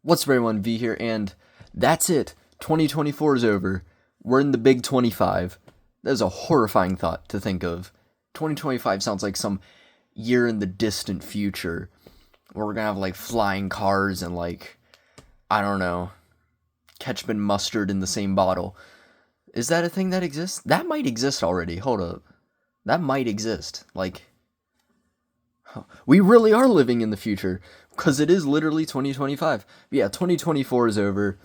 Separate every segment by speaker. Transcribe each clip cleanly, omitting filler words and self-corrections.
Speaker 1: What's up, everyone? V here, and that's it. 2024 is over. We're in the big 25. That is a horrifying thought to think of. 2025 sounds like some year in the distant future where we're gonna have like flying cars and I don't know, ketchup and mustard in the same bottle. Is that a thing that exists? That might exist already. Hold up. That might exist. We really are living in the future because it is literally 2025. But yeah, 2024 is over.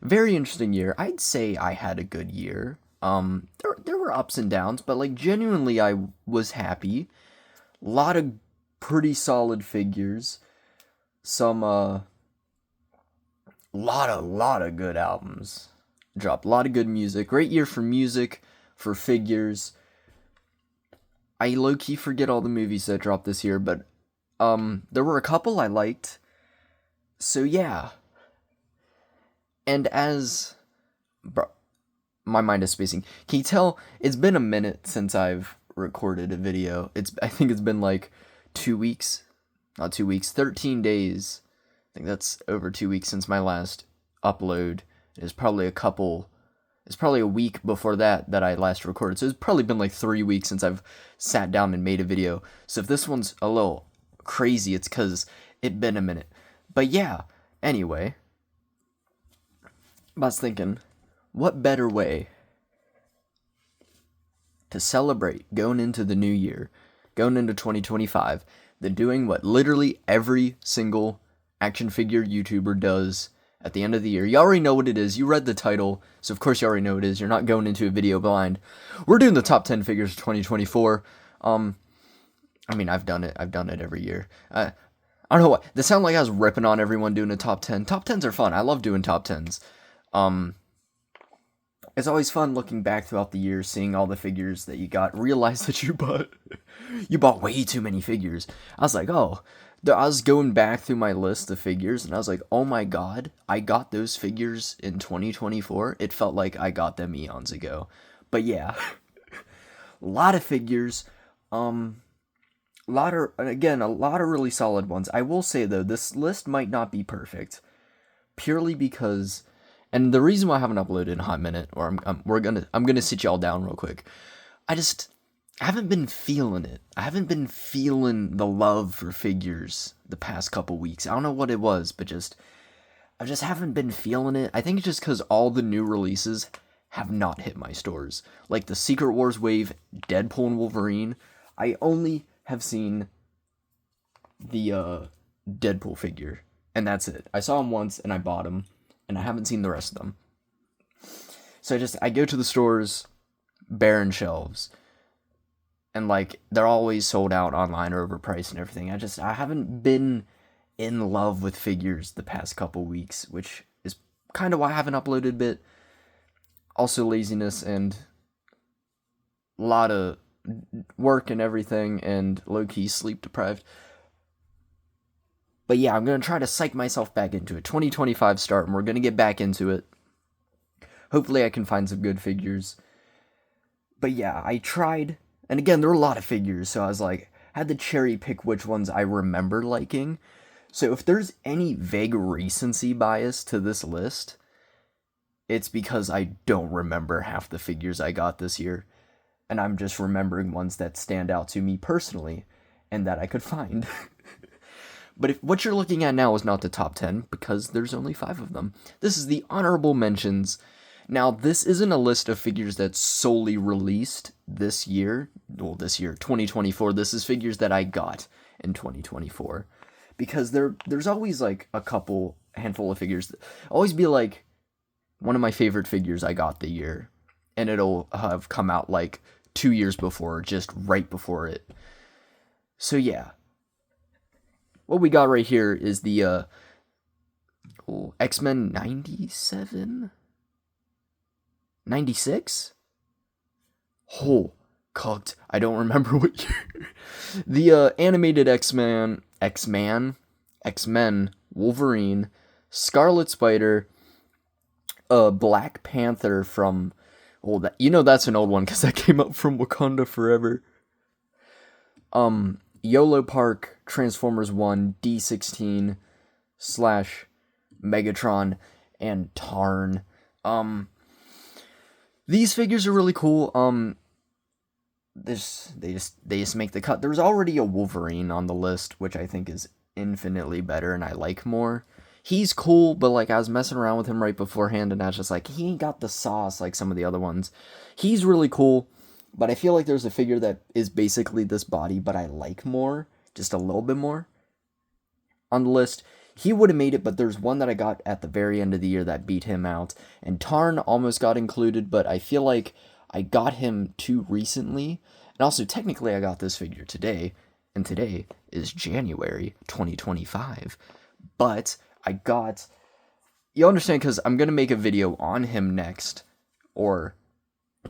Speaker 1: Very interesting year. I'd say I had a good year. There were ups and downs, but genuinely I was happy. A lot of pretty solid figures. Some lot of good albums dropped. A lot of good music. Great year for music, for figures. I low-key forget all the movies that dropped this year, but there were a couple I liked. So yeah. And my mind is spacing. Can you tell it's been a minute since I've recorded a video? I think it's been 2 weeks. Not 2 weeks, 13 days. I think that's over 2 weeks since my last upload. It's probably a week before that I last recorded. So it's probably been 3 weeks since I've sat down and made a video. So if this one's a little crazy, it's because it's been a minute. But yeah, anyway. I was thinking, what better way to celebrate going into the new year, going into 2025, than doing what literally every single action figure YouTuber does at the end of the year. You already know what it is. You read the title, so of course you already know what it is. You're not going into a video blind. We're doing the top 10 figures of 2024. I've done it. I've done it every year. I don't know what. This sounded like I was ripping on everyone doing a top 10. Top 10s are fun. I love doing top 10s. It's always fun looking back throughout the year, seeing all the figures that you got, realize that you bought way too many figures. I was like, oh, I was going back through my list of figures, and I was like, oh my god, I got those figures in 2024. It felt like I got them eons ago. But yeah, a lot of figures, a lot of really solid ones. I will say though, this list might not be perfect, purely because, and the reason why I haven't uploaded in a hot minute, or I'm gonna sit y'all down real quick. I haven't been feeling it. I haven't been feeling the love for figures the past couple weeks. I don't know what it was, but I just haven't been feeling it. I think it's just because all the new releases have not hit my stores. Like the Secret Wars wave, Deadpool and Wolverine. I only have seen the Deadpool figure, and that's it. I saw him once and I bought him, and I haven't seen the rest of them. So I go to the stores, barren shelves. And they're always sold out online or overpriced and everything. I haven't been in love with figures the past couple weeks, which is kind of why I haven't uploaded a bit. Also laziness and a lot of work and everything, and low-key sleep deprived. But yeah, I'm going to try to psych myself back into it. 2025 start, and we're going to get back into it. Hopefully I can find some good figures. But yeah, I tried. And again, there were a lot of figures, so I was had to cherry pick which ones I remember liking. So if there's any vague recency bias to this list, it's because I don't remember half the figures I got this year. And I'm just remembering ones that stand out to me personally, and that I could find. But if what you're looking at now is not the top 10, because there's only 5 of them. This is the honorable mentions. Now, this isn't a list of figures that's solely released this year. Well, this year, 2024. This is figures that I got in 2024. Because there's always a handful of figures that always be one of my favorite figures I got the year. And it'll have come out 2 years before, just right before it. So yeah. What we got right here is the X-Men 97? 96? Oh, cooked. I don't remember what year. The animated X-Men, Wolverine, Scarlet Spider, Black Panther from, that's an old one because that came up from Wakanda Forever. YOLO Park, Transformers 1, D16, / Megatron, and Tarn. These figures are really cool. They just make the cut. There's already a Wolverine on the list, which I think is infinitely better and I like more. He's cool, but like I was messing around with him right beforehand, and I was just like, he ain't got the sauce like some of the other ones. He's really cool, but I feel like there's a figure that is basically this body, but I like more, just a little bit more on the list. He would have made it, but there's one that I got at the very end of the year that beat him out. And Tarn almost got included, but I feel like I got him too recently. And also, technically, I got this figure today, and today is January 2025. But I got... You understand, because I'm going to make a video on him next, or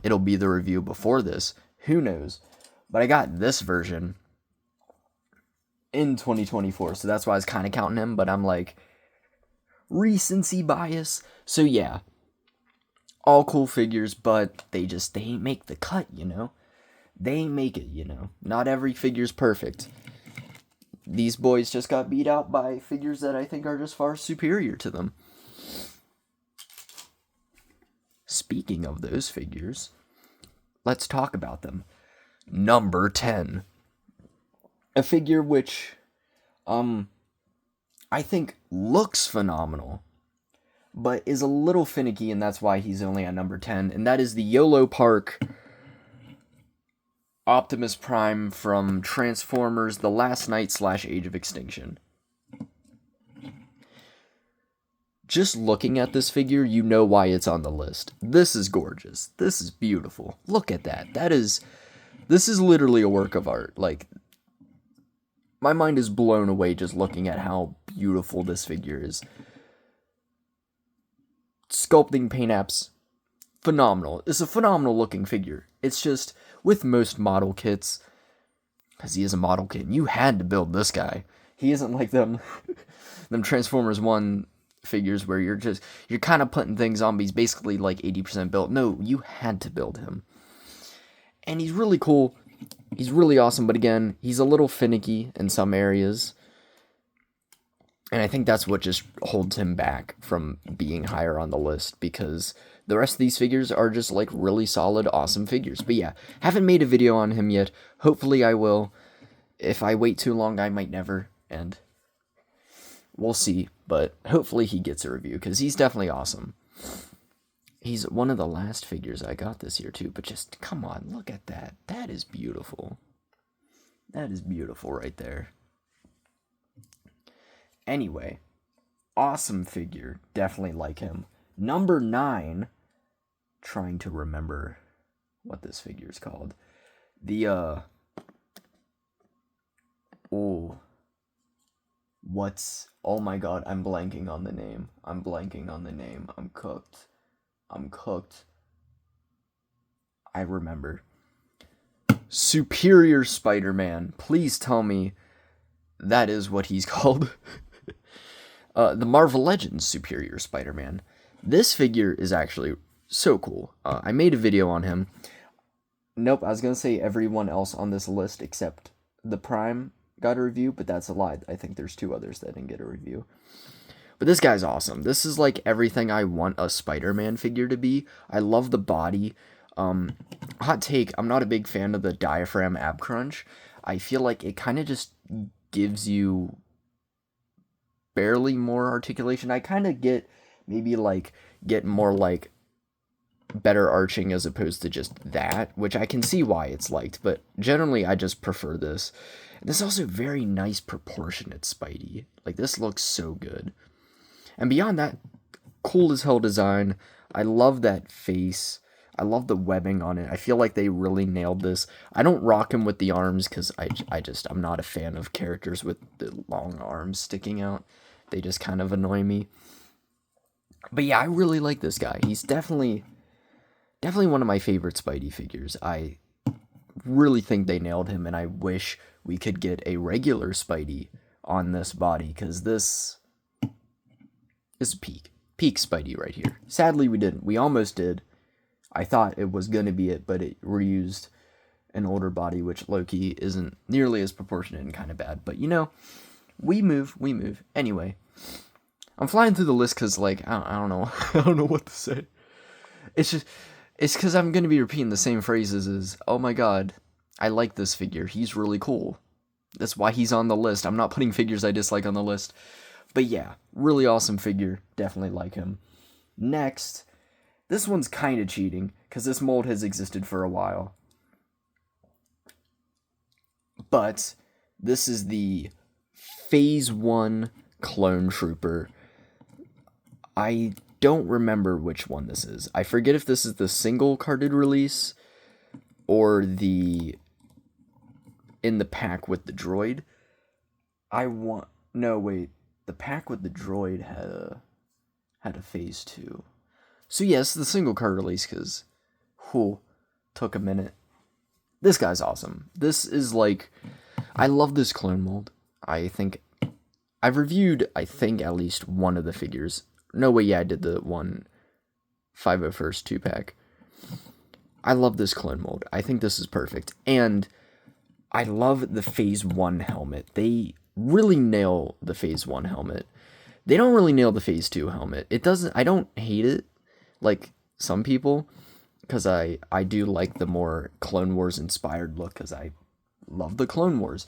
Speaker 1: it'll be the review before this. Who knows? But I got this version in 2024, so that's why I was kind of counting him, but I'm like, recency bias. So yeah, all cool figures, but they ain't make the cut, you know? They ain't make it, you know? Not every figure's perfect. These boys just got beat out by figures that I think are just far superior to them. Speaking of those figures, let's talk about them. Number 10. A figure which, I think looks phenomenal, but is a little finicky, and that's why he's only at number 10, and that is the YOLO Park Optimus Prime from Transformers The Last Knight / Age of Extinction. Just looking at this figure, you know why it's on the list. This is gorgeous. This is beautiful. Look at that. This is literally a work of art. Like, my mind is blown away just looking at how beautiful this figure is. Sculpting paint apps, phenomenal. It's a phenomenal looking figure. It's just, with most model kits, because he is a model kit, you had to build this guy. He isn't like them Transformers 1 figures where you're kind of putting things on, but he's basically like 80% built. No, you had to build him. And he's really cool. He's really awesome, but again, he's a little finicky in some areas. And I think that's what just holds him back from being higher on the list, because the rest of these figures are just like really solid, awesome figures. But yeah, haven't made a video on him yet. Hopefully I will. If I wait too long, I might never, and we'll see. But hopefully he gets a review, because he's definitely awesome. He's one of the last figures I got this year too, but just, come on, look at that. That is beautiful. That is beautiful right there. Anyway, awesome figure. Definitely like him. Number 9, trying to remember what this figure is called. Oh my god, I'm blanking on the name. I'm cooked. I remember. Superior Spider-Man. Please tell me that is what he's called. The Marvel Legends Superior Spider-Man. This figure is actually so cool. I made a video on him. Nope, I was going to say everyone else on this list except the Prime got a review, but that's a lie. I think there's 2 others that didn't get a review. But this guy's awesome. This is like everything I want a Spider-Man figure to be. I love the body. Hot take, I'm not a big fan of the diaphragm ab crunch. I feel like it kind of just gives you barely more articulation. I kind of get more like better arching as opposed to just that, which I can see why it's liked, but generally I just prefer this. And this is also very nice proportionate Spidey. Like, this looks so good. And beyond that, cool as hell design. I love that face. I love the webbing on it. I feel like they really nailed this. I don't rock him with the arms because I'm not a fan of characters with the long arms sticking out. They just kind of annoy me. But yeah, I really like this guy. He's definitely one of my favorite Spidey figures. I really think they nailed him, and I wish we could get a regular Spidey on this body, because this is peak Spidey right here. Sadly, we didn't. We almost did. I thought it was going to be it, but it reused an older body, which low-key isn't nearly as proportionate and kind of bad. But, you know, we move. Anyway, I'm flying through the list because, like, I don't know. I don't know what to say. It's just, it's because I'm going to be repeating the same phrases as, oh my god, I like this figure. He's really cool. That's why he's on the list. I'm not putting figures I dislike on the list. But yeah, really awesome figure. Definitely like him. Next, this one's kind of cheating because this mold has existed for a while. But this is the Phase 1 Clone Trooper. I don't remember which one this is. I forget if this is the single carded release or the in the pack with the droid. No, wait. The pack with the droid had a Phase 2. So yes, the single card release, because took a minute. This guy's awesome. This is like, I love this clone mold. I think I've reviewed, at least one of the figures. No way, yeah, I did the 501st 2-pack. I love this clone mold. I think this is perfect. And I love the Phase 1 helmet. They really nail the Phase 1 helmet. They don't really nail the Phase 2 helmet. I don't hate it like some people, because I do like the more Clone Wars inspired look, because I love the Clone Wars.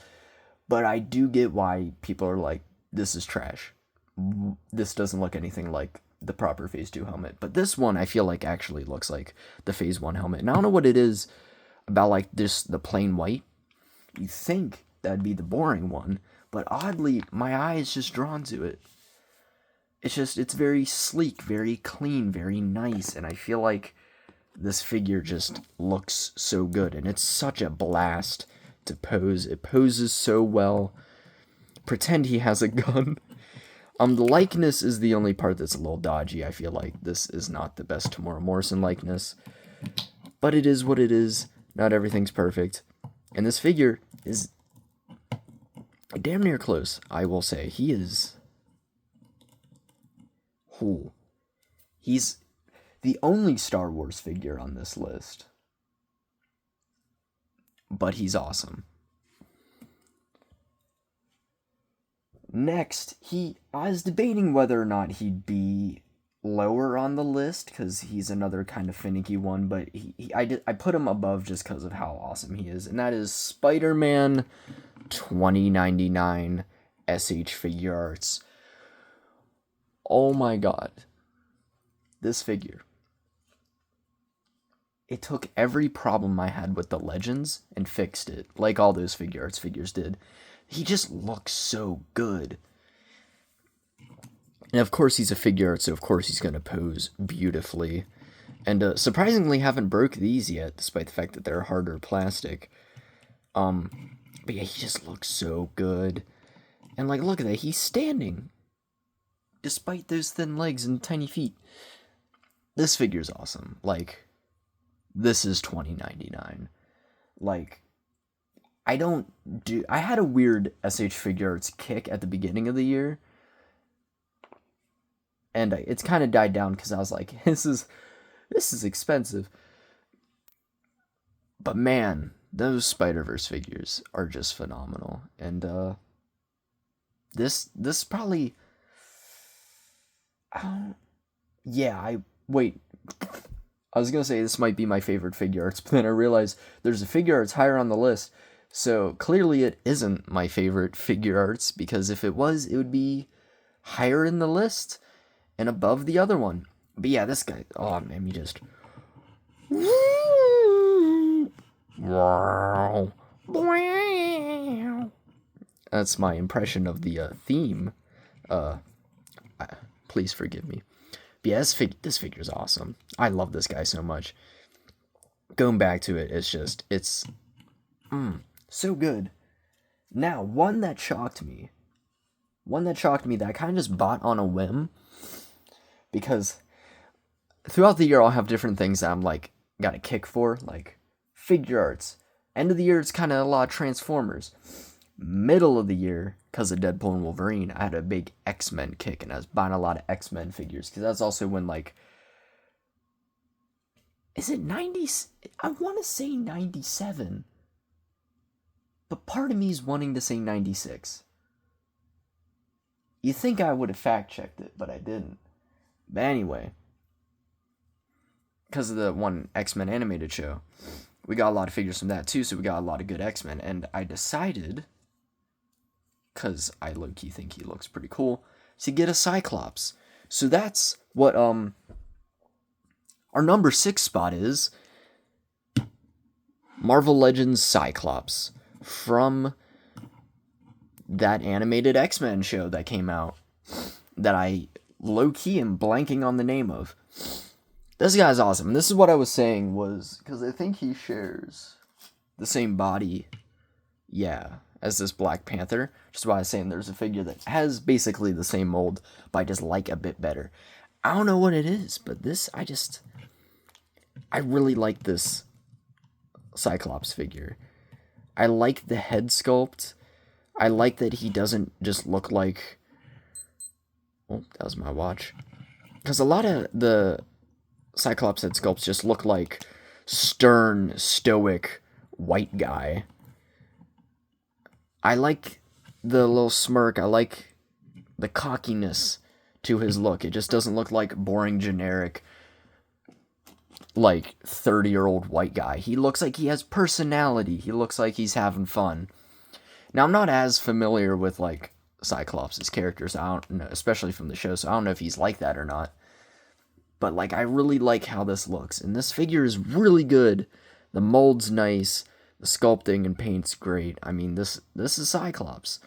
Speaker 1: But I do get why people are like, this is trash. This doesn't look anything like the proper Phase 2 helmet. But this one, I feel like, actually looks like the Phase 1 helmet. And I don't know what it is about, like, just the plain white. You think that'd be the boring one, but oddly, my eye is just drawn to it. It's very sleek, very clean, very nice, and I feel like this figure just looks so good, and it's such a blast to pose. It poses so well. Pretend he has a gun. The likeness is the only part that's a little dodgy. I feel like this is not the best Temuera Morrison likeness, but it is what it is. Not everything's perfect, and this figure is damn near close, I will say. He is... He's the only Star Wars figure on this list. But he's awesome. Next, I was debating whether or not he'd be lower on the list, because he's another kind of finicky one, but I put him above just because of how awesome he is, and that is Spider-Man 2099 SH Figuarts. Oh my god. This figure. It took every problem I had with the Legends and fixed it, like all those Figuarts figures did. He just looks so good. And of course he's a Figuart, so of course he's going to pose beautifully. And surprisingly haven't broke these yet, despite the fact that they're harder plastic. But yeah, he just looks so good. And like, look at that, he's standing. Despite those thin legs and tiny feet. This figure's awesome. Like, this is 2099. Like, I had a weird SH Figuarts kick at the beginning of the year. And it's kind of died down because I was like, this is expensive. But man, those Spider-Verse figures are just phenomenal. And this probably... Wait. I was gonna say this might be my favorite Figuarts, but then I realized there's a Figuarts higher on the list, so clearly it isn't my favorite Figuarts, because if it was, it would be higher in the list and above the other one. But yeah, this guy, oh man, he just... That's my impression of the theme. Please forgive me. But yeah, this figure is awesome. I love this guy so much. Going back to it, it's so good. Now, one that shocked me that I kind of just bought on a whim, because throughout the year I'll have different things that I'm like, got a kick for, like Figuarts. End of the year, it's kind of a lot of Transformers. Middle of the year, because of Deadpool and Wolverine, I had a big X-Men kick, and I was buying a lot of X-Men figures, because that's also when, like, is it 90? I want to say 97, but part of me is wanting to say 96. You think I would have fact-checked it, but I didn't. But anyway, because of the one X-Men animated show, we got a lot of figures from that too, so we got a lot of good X-Men, and I decided, because I low-key think he looks pretty cool, to get a Cyclops. So that's what our number 6 spot is. Marvel Legends Cyclops from that animated X-Men show that came out that I low-key am blanking on the name of. This guy's awesome. This is what I was saying was, because I think he shares the same body, as this Black Panther. Just why I was saying there's a figure that has basically the same mold, but I just like a bit better. I don't know what it is, but this, I really like this Cyclops figure. I like the head sculpt. I like that he doesn't just look like... Oh, that was my watch. Because a lot of the Cyclops head sculpts just look like stern, stoic, white guy. I like the little smirk. I like the cockiness to his look. It just doesn't look like boring, generic, like 30-year-old white guy. He looks like he has personality. He looks like he's having fun. Now, I'm not as familiar with, like, Cyclops' characters, I don't know, especially from the show, so I don't know if he's like that or not. But, like, I really like how this looks, and this figure is really good. The mold's nice, the sculpting and paint's great. I mean, this is Cyclops.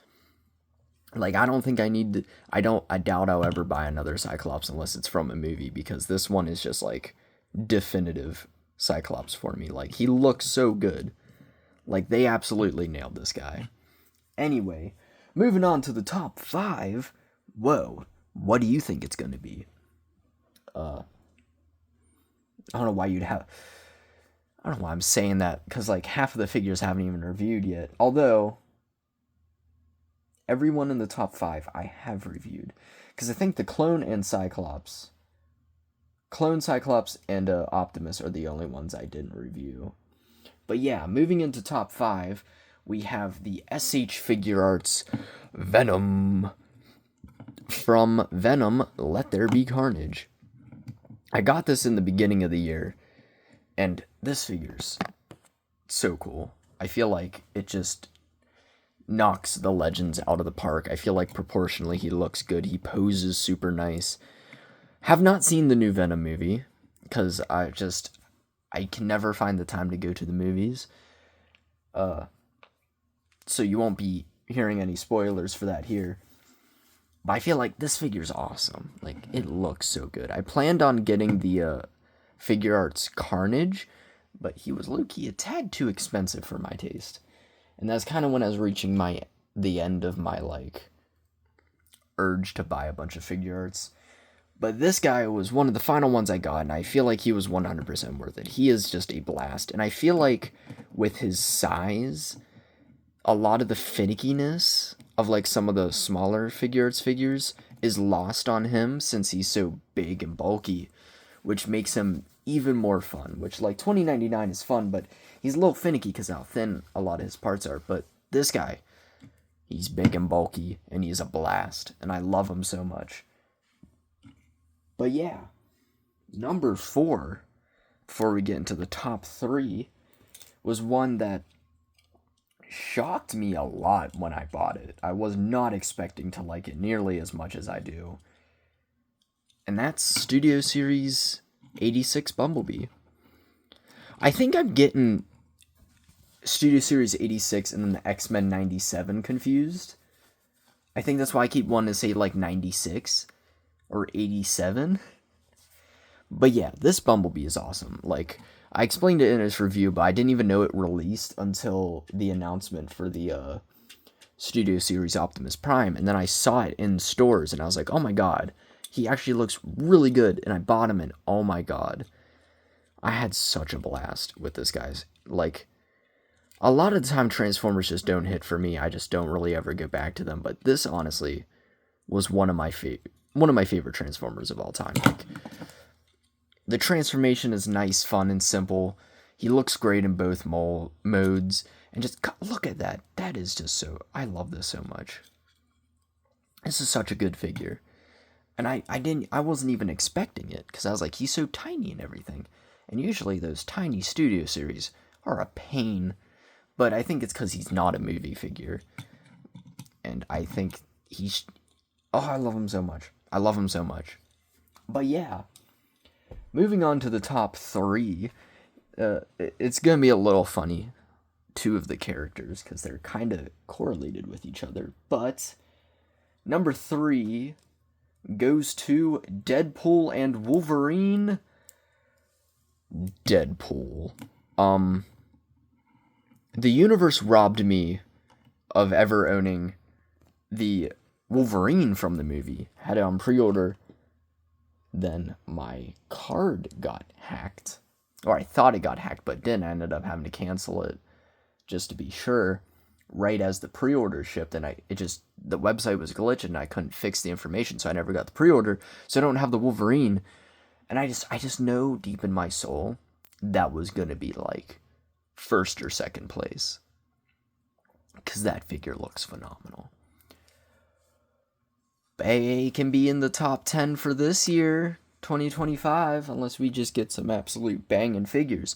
Speaker 1: Like, I don't think I need to, I doubt I'll ever buy another Cyclops unless it's from a movie, because this one is just, like, definitive Cyclops for me. Like, he looks so good. Like, they absolutely nailed this guy. Anyway, moving on to the top 5. Whoa, what do you think it's going to be? I don't know why I don't know why I'm saying that, because, like, half of the figures haven't even reviewed yet. Although, everyone in the top 5 I have reviewed. Because I think the Clone Cyclops and Optimus are the only ones I didn't review. But yeah, moving into top 5, we have the SH Figuarts Venom. From Venom, Let There Be Carnage. I got this in the beginning of the year, and this figure's so cool. I feel like it just knocks the Legends out of the park. I feel like proportionally he looks good. He poses super nice. Have not seen the new Venom movie, because I can never find the time to go to the movies. So you won't be hearing any spoilers for that here. But I feel like this figure's awesome. Like, it looks so good. I planned on getting the Figuarts Carnage, but he was low-key a tad too expensive for my taste. And that's kind of when I was reaching the end of my, like, urge to buy a bunch of Figuarts. But this guy was one of the final ones I got, and I feel like he was 100% worth it. He is just a blast. And I feel like with his size, a lot of the finickiness of, like, some of the smaller Figuarts figures is lost on him since he's so big and bulky, which makes him even more fun. Which, like, $20.99 is fun, but he's a little finicky because how thin a lot of his parts are. But this guy, he's big and bulky, and he's a blast, and I love him so much. But yeah, number 4, before we get into the top 3, was one that shocked me a lot when I bought it. I was not expecting to like it nearly as much as I do. And that's Studio Series 86 Bumblebee. I think I'm getting Studio Series 86 and then the X-Men 97 confused. I think that's why I keep wanting to say, like, 96 or 87. But yeah, this Bumblebee is awesome. Like, I explained it in his review, but I didn't even know it released until the announcement for the Studio Series Optimus Prime, and then I saw it in stores, and I was like, oh my god, he actually looks really good, and I bought him, and oh my god, I had such a blast with this guy's. Like, a lot of the time Transformers just don't hit for me. I just don't really ever go back to them, but this honestly was one of my favorite Transformers of all time. Like, the transformation is nice, fun, and simple. He looks great in both modes. And just look at that. That is just so... I love this so much. This is such a good figure. And I wasn't even expecting it, because I was like, he's so tiny and everything. And usually those tiny studio series are a pain. But I think it's because he's not a movie figure. And I think he's... Oh, I love him so much. I love him so much. But yeah, moving on to the top 3, it's going to be a little funny, 2 of the characters, because they're kind of correlated with each other. But number 3 goes to Deadpool and Wolverine. Deadpool. The universe robbed me of ever owning the Wolverine from the movie. Had it on pre-order. Then my card got hacked. Or I thought it got hacked, but didn't. I ended up having to cancel it just to be sure. Right as the pre-order shipped, and the website was glitched and I couldn't fix the information, so I never got the pre-order. So I don't have the Wolverine. And I just know deep in my soul that was gonna be like first or second place. Because that figure looks phenomenal. AA can be in the top 10 for this year, 2025, unless we just get some absolute banging figures.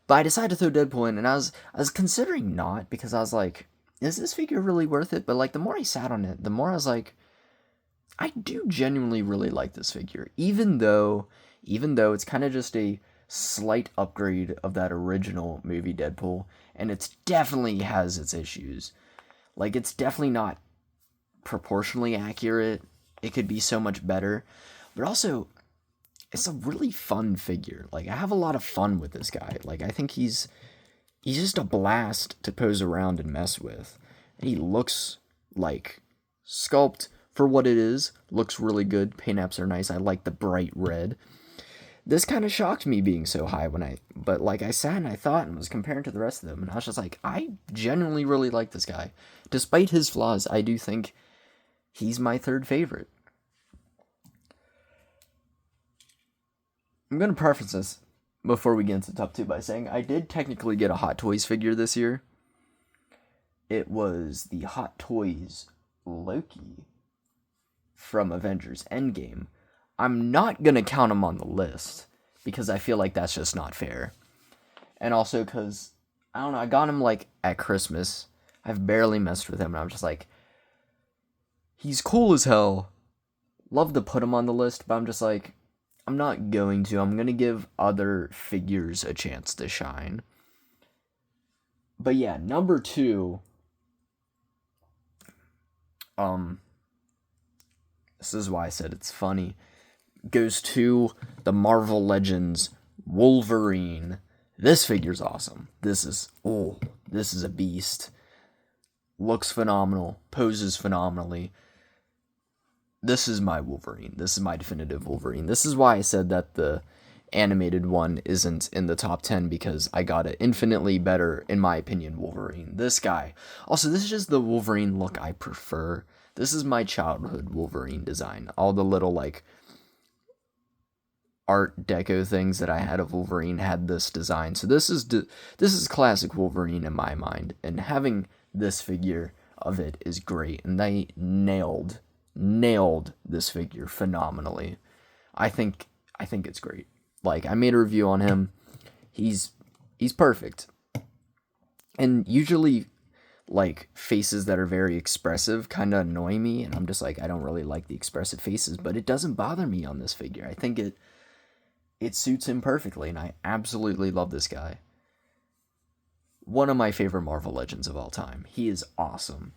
Speaker 1: But I decided to throw Deadpool in, and I was considering not, because I was like, is this figure really worth it? But like, the more I sat on it, the more I was like, I do genuinely really like this figure, even though it's kind of just a slight upgrade of that original movie Deadpool, and it definitely has its issues. Like, it's definitely not proportionally accurate. It could be so much better, but also it's a really fun figure. Like, I have a lot of fun with this guy. Like, I think he's just a blast to pose around and mess with. And he looks like sculpt for what it is. Looks really good. Paint apps are nice. I like the bright red. This kind of shocked me being so high but like I sat and I thought and was comparing to the rest of them, and I was just like, I genuinely really like this guy. Despite his flaws, I do think he's my third favorite. I'm going to preface this before we get into the top 2 by saying I did technically get a Hot Toys figure this year. It was the Hot Toys Loki from Avengers Endgame. I'm not going to count him on the list, because I feel like that's just not fair. And also because, I don't know, I got him like at Christmas. I've barely messed with him, and I'm just like, he's cool as hell. Love to put him on the list, but I'm just like, I'm not going to. I'm going to give other figures a chance to shine. But yeah, number 2. This is why I said it's funny. Goes to the Marvel Legends Wolverine. This figure's awesome. This is a beast. Looks phenomenal. Poses phenomenally. This is my Wolverine. This is my definitive Wolverine. This is why I said that the animated one isn't in the top 10, because I got an infinitely better, in my opinion, Wolverine. This guy. Also, this is just the Wolverine look I prefer. This is my childhood Wolverine design. All the little, like, Art Deco things that I had of Wolverine had this design. So this is classic Wolverine in my mind. And having this figure of it is great. And they nailed this figure phenomenally. I think it's great. Like, I made a review on him. He's perfect. And usually, like, faces that are very expressive kind of annoy me, and I'm just like, I don't really like the expressive faces, but it doesn't bother me on this figure. I think it suits him perfectly, and I absolutely love this guy. One of my favorite Marvel Legends of all time. He is awesome.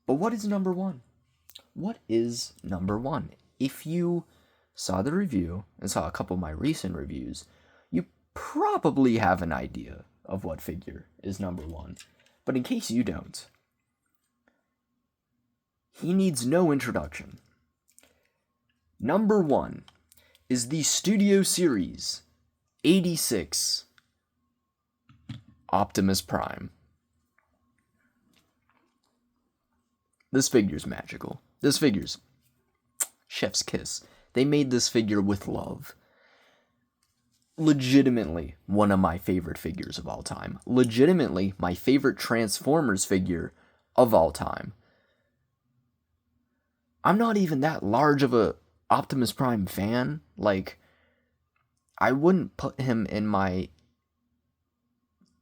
Speaker 1: But what is number 1? What is number 1? If you saw the review and saw a couple of my recent reviews, you probably have an idea of what figure is number 1. But in case you don't, he needs no introduction. Number 1 is the Studio Series 86 Optimus Prime. This figure's magical. This figure's chef's kiss. They made this figure with love. Legitimately one of my favorite figures of all time. Legitimately my favorite Transformers figure of all time. I'm not even that large of a Optimus Prime fan. Like, I wouldn't put him in my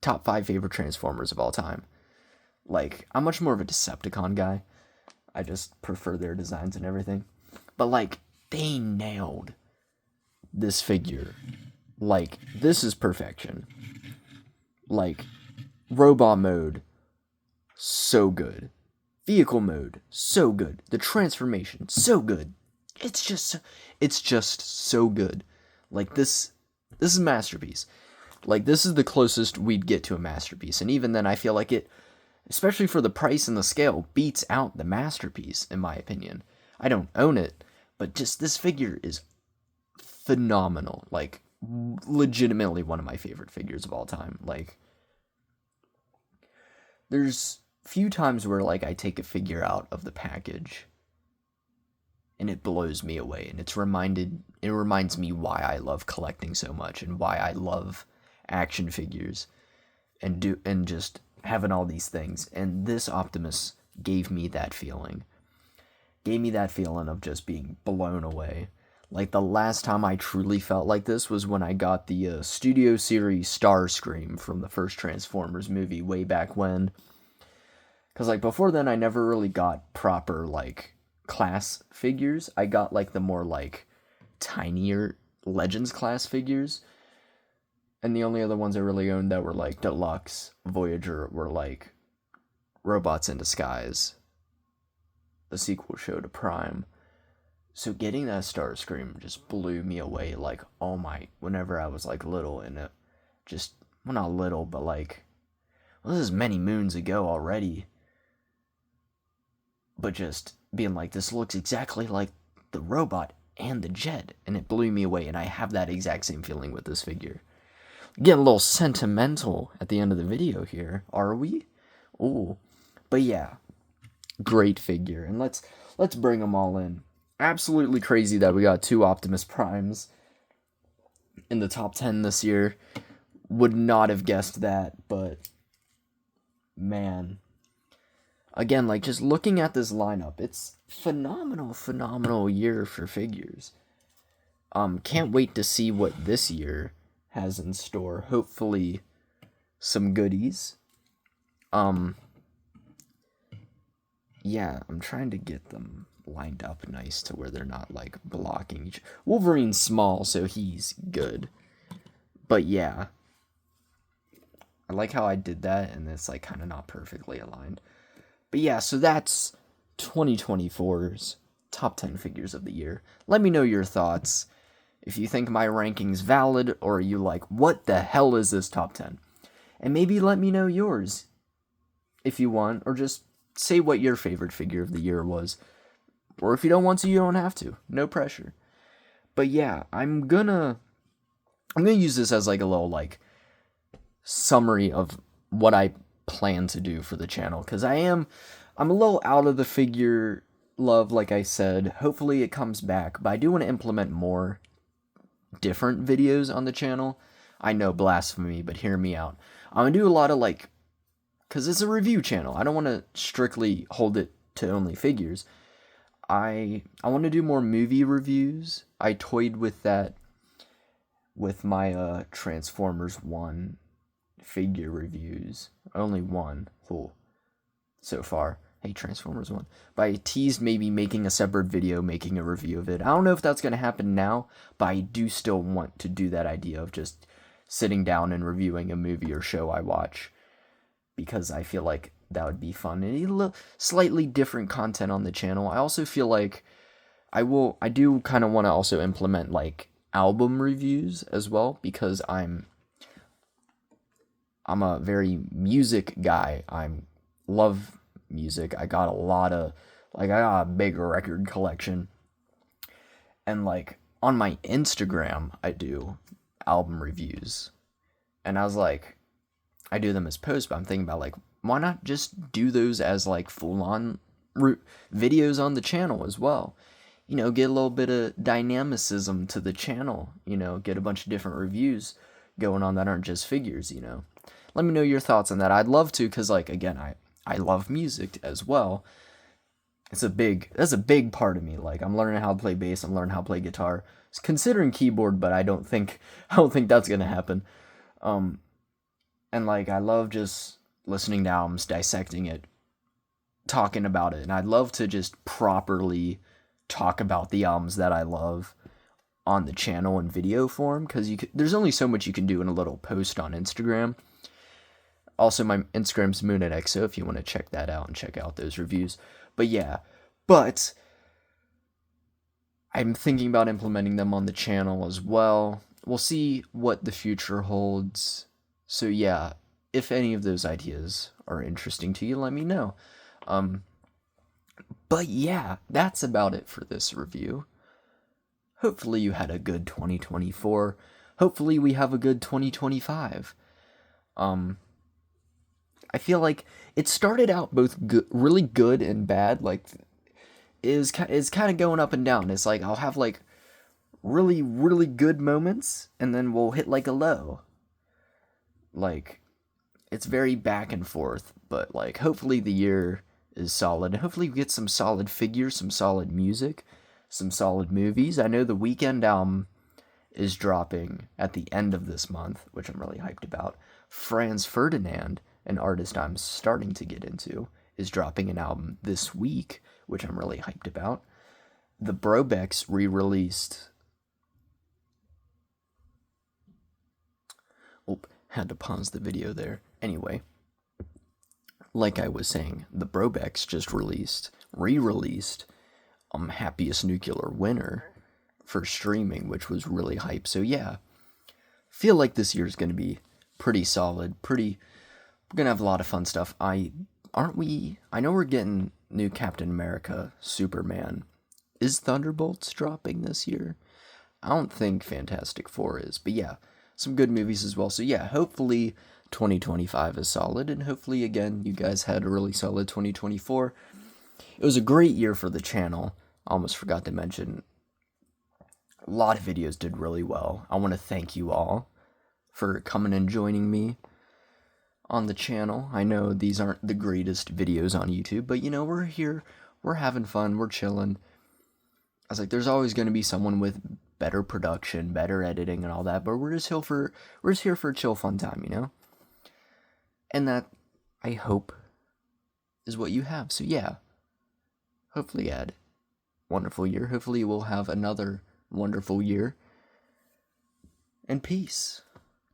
Speaker 1: top 5 favorite Transformers of all time. Like, I'm much more of a Decepticon guy. I just prefer their designs and everything. But, like, they nailed this figure. Like, this is perfection. Like, robot mode, so good. Vehicle mode, so good. The transformation, so good. It's just so good. Like, this is a masterpiece. Like, this is the closest we'd get to a masterpiece. And even then, I feel like it, especially for the price and the scale, beats out the masterpiece, in my opinion. I don't own it, but just this figure is phenomenal. Like, legitimately one of my favorite figures of all time. Like, there's few times where, like, I take a figure out of the package and it blows me away, and it reminds me why I love collecting so much and why I love action figures and just having all these things. And this Optimus gave me that feeling. Gave me that feeling of just being blown away. Like, the last time I truly felt like this was when I got the Studio Series Starscream from the first Transformers movie way back when. Because, like, before then, I never really got proper, like, class figures. I got, like, the more, like, tinier Legends class figures. And the only other ones I really owned that were, like, Deluxe, Voyager, were, like, Robots in Disguise, the sequel show to Prime. So getting that Starscream just blew me away, like, oh my, whenever I was, like, little, and it just, well, not little, but, like, well, this is many moons ago already, but just being like, this looks exactly like the robot and the jet, and it blew me away, and I have that exact same feeling with this figure. Getting a little sentimental at the end of the video here, are we? Ooh, but yeah, great figure, and let's bring them all in. Absolutely crazy that we got 2 Optimus Primes in the top 10 this year. Would not have guessed that, but man. Again, like, just looking at this lineup, it's phenomenal year for figures. Can't wait to see what this year has in store. Hopefully some goodies. Yeah, I'm trying to get them lined up nice to where they're not, like, blocking each. Wolverine's small, so he's good. But yeah, I like how I did that, and it's, like, kind of not perfectly aligned. But yeah, so that's 2024's top 10 figures of the year. Let me know your thoughts. If you think my ranking's valid, or you like, what the hell is this top 10? And maybe let me know yours, if you want, or just say what your favorite figure of the year was. Or if you don't want to, you don't have to. No pressure. But yeah, I'm gonna use this as, like, a little, like, summary of what I plan to do for the channel, because I'm a little out of the figure love, like I said. Hopefully it comes back, but I do want to implement more different videos on the channel. I know, blasphemy, but hear me out. I'm gonna do a lot of, like, because it's a review channel, I don't want to strictly hold it to only figures. I want to do more movie reviews. I toyed with that with my Transformers 1 figure reviews. Only one so far. Hey, Transformers 1. But I teased maybe making a separate video, making a review of it. I don't know if that's going to happen now, but I do still want to do that idea of just sitting down and reviewing a movie or show I watch, because I feel like that would be fun and a little slightly different content on the channel. I also feel like I do kind of want to also implement, like, album reviews as well, because I'm a very music guy. I love music. I got a big record collection, and, like, on my Instagram I do album reviews, and I was like, I do them as posts, but I'm thinking about, like, why not just do those as, like, full-on videos on the channel as well? You know, get a little bit of dynamicism to the channel, you know, get a bunch of different reviews going on that aren't just figures, you know. Let me know your thoughts on that. I'd love to, because, like, again, I love music as well, that's a big part of me. Like, I'm learning how to play bass, I'm learning how to play guitar. It's considering keyboard, but I don't think that's gonna happen. Um, and like, I love just listening to albums, dissecting it, talking about it, and I'd love to just properly talk about the albums that I love on the channel in video form, because there's only so much you can do in a little post on Instagram. Also, my Instagram's MoonedXO if you want to check that out and check out those reviews. But yeah, but I'm thinking about implementing them on the channel as well. We'll see what the future holds. So yeah, if any of those ideas are interesting to you, let me know. Um, but yeah, that's about it for this review. Hopefully you had a good 2024. Hopefully we have a good 2025. I feel like it started out both really good and bad. Like, is kind of going up and down. It's like I'll have like really good moments, and then we'll hit like a low. Like, it's very back and forth. But like, hopefully the year is solid. Hopefully we get some solid figures, some solid music, some solid movies. I know the Weekend album is dropping at the end of this month, which I'm really hyped about. Franz Ferdinand, an artist I'm starting to get into, is dropping an album this week, which I'm really hyped about. The Brobecks re-released... Oh, had to pause the video there. Anyway, like I was saying, the Brobecks just re-released Happiest Nuclear Winter for streaming, which was really hype. So yeah, feel like this year's gonna be pretty solid. We're gonna have a lot of fun stuff. I know we're getting new Captain America, Superman. Is Thunderbolts dropping this year? I don't think Fantastic Four is, but yeah, some good movies as well. So yeah, hopefully 2025 is solid, and hopefully again you guys had a really solid 2024. It was a great year for the channel. I almost forgot to mention, a lot of videos did really well. I want to thank you all for coming and joining me on the channel. I know these aren't the greatest videos on YouTube, but you know, we're here, we're having fun, we're chilling. I was like, there's always going to be someone with better production, better editing, and all that, but we're just here for a chill, fun time, you know? And that, I hope, is what you have. So yeah, hopefully you had a wonderful year. Hopefully we'll have another wonderful year. And peace.